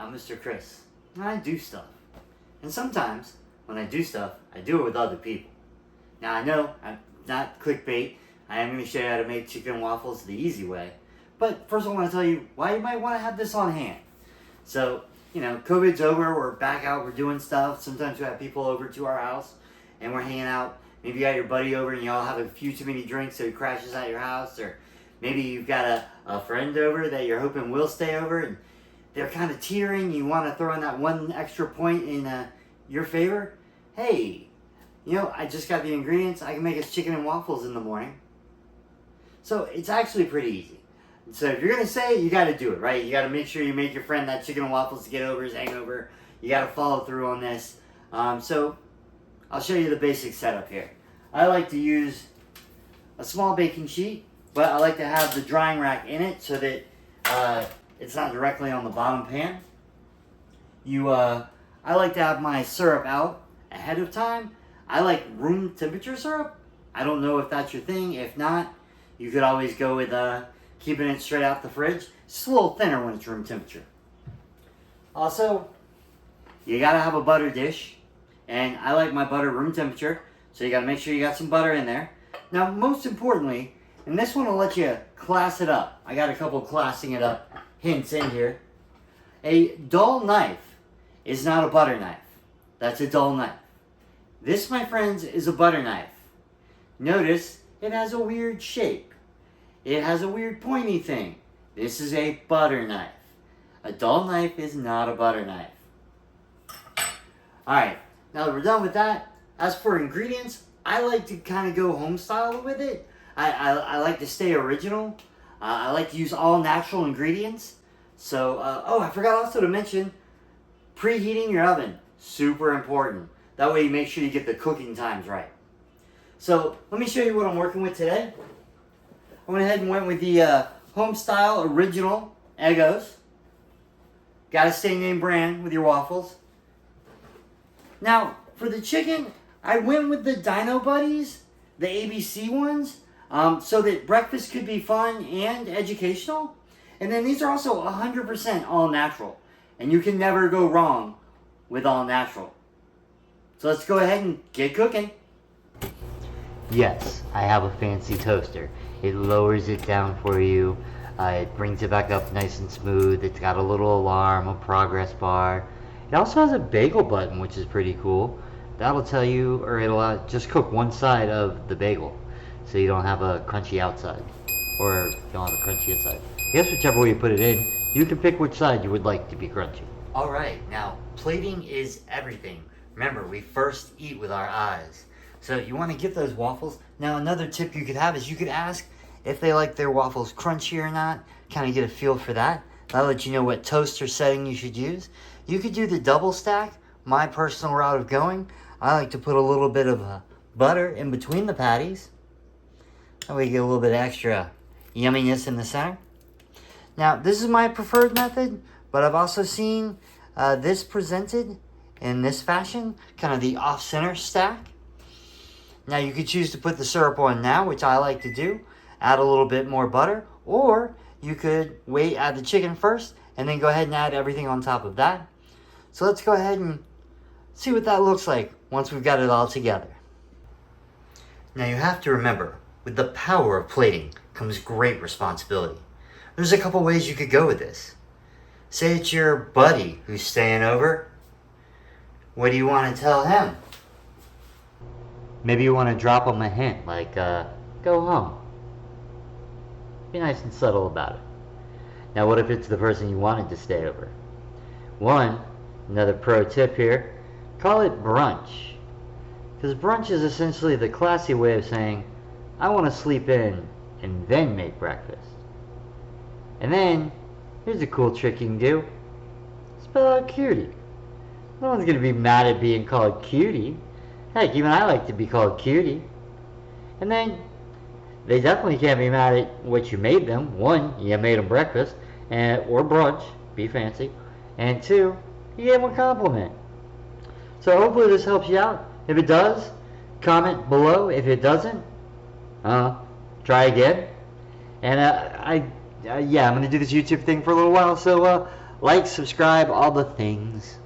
I'm Mr. Chris, and I do stuff. And sometimes, when I do stuff, I do it with other people. Now I know I'm not clickbait. I am going to show you how to make chicken and waffles the easy way. But first I want to tell you why you might want to have this on hand. So, COVID's over, we're back out, we're doing stuff. Sometimes we have people over to our house, and we're hanging out. Maybe you got your buddy over and y'all have a few too many drinks so he crashes at your house. Or maybe you've got a friend over that you're hoping will stay over, and they're kind of teetering. You want to throw in that one extra point in your favor. Hey, I just got the ingredients. I can make us chicken and waffles in the morning. So it's actually pretty easy. So if you're going to say it, you got to do it, right? You got to make sure you make your friend that chicken and waffles to get over his hangover. You got to follow through on this. So I'll show you the basic setup here. I like to use a small baking sheet, but I like to have the drying rack in it so that it's not directly on the bottom pan. I like to have my syrup out ahead of time. I like room temperature syrup. I don't know if that's your thing. If not, you could always go with keeping it straight out the fridge. It's a little thinner when it's room temperature. Also, you gotta have a butter dish. And I like my butter room temperature. So you gotta make sure you got some butter in there. Now, most importantly, and this one will let you class it up. I got a couple classing it up hints in here. A dull knife is not a butter knife. That's a dull knife. This, my friends, is a butter knife. Notice it has a weird shape. It has a weird pointy thing. This is a butter knife. A dull knife is not a butter knife. Alright, now that we're done with that, as for ingredients, I like to kind of go home style with it. I like to stay original. I like to use all natural ingredients. So, I forgot also to mention, preheating your oven. Super important. That way you make sure you get the cooking times right. So, let me show you what I'm working with today. I went ahead and went with the home style original Eggos. Gotta stay name brand with your waffles. Now, for the chicken, I went with the Dino Buddies, the ABC ones, so that breakfast could be fun and educational. And then these are also 100% all natural. And you can never go wrong with all natural. So let's go ahead and get cooking. Yes, I have a fancy toaster. It lowers it down for you. It brings it back up nice and smooth. It's got a little alarm, a progress bar. It also has a bagel button, which is pretty cool. That'll tell you, or it'll just cook one side of the bagel, so you don't have a crunchy outside, or you don't have a crunchy inside. I guess whichever way you put it in, you can pick which side you would like to be crunchy. Alright, now plating is everything. Remember, we first eat with our eyes. So you want to get those waffles. Now another tip you could have is you could ask if they like their waffles crunchy or not. Kind of get a feel for that. That'll let you know what toaster setting you should use. You could do the double stack. My personal route of going, I like to put a little bit of butter in between the patties. That way you get a little bit extra yumminess in the center. Now, this is my preferred method, but I've also seen this presented in this fashion, kind of the off-center stack. Now, you could choose to put the syrup on now, which I like to do, add a little bit more butter, or you could wait, add the chicken first, and then go ahead and add everything on top of that. So let's go ahead and see what that looks like once we've got it all together. Now, you have to remember, with the power of plating comes great responsibility. There's a couple ways you could go with this. Say it's your buddy who's staying over. What do you want to tell him? Maybe you want to drop him a hint, like, go home. Be nice and subtle about it. Now, what if it's the person you wanted to stay over? Another pro tip here, call it brunch. Because brunch is essentially the classy way of saying, I want to sleep in and then make breakfast. And then, here's a cool trick you can do. Spell out cutie. No one's going to be mad at being called cutie. Heck, even I like to be called cutie. And then, they definitely can't be mad at what you made them. One, you made them breakfast, or brunch, be fancy. And two, you gave them a compliment. So hopefully this helps you out. If it does, comment below. If it doesn't, try again. And I'm going to do this YouTube thing for a little while, so Like, subscribe, all the things.